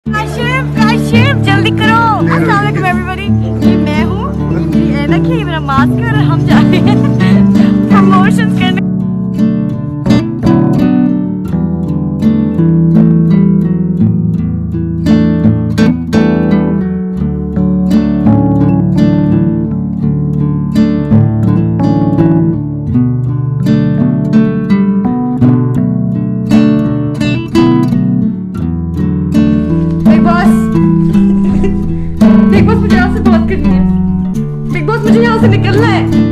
काशिफ जल्दी करो। अस्सलाम वालेकुम एवरीबॉडी, ये मैं हूँ, ये ऐनक है, ये मेरा मास्क है और हम जा रहे हैं प्रमोशंस करने। बिग बॉस मुझे यहाँ से बात करनी है। बिग बॉस मुझे यहाँ से निकलना है।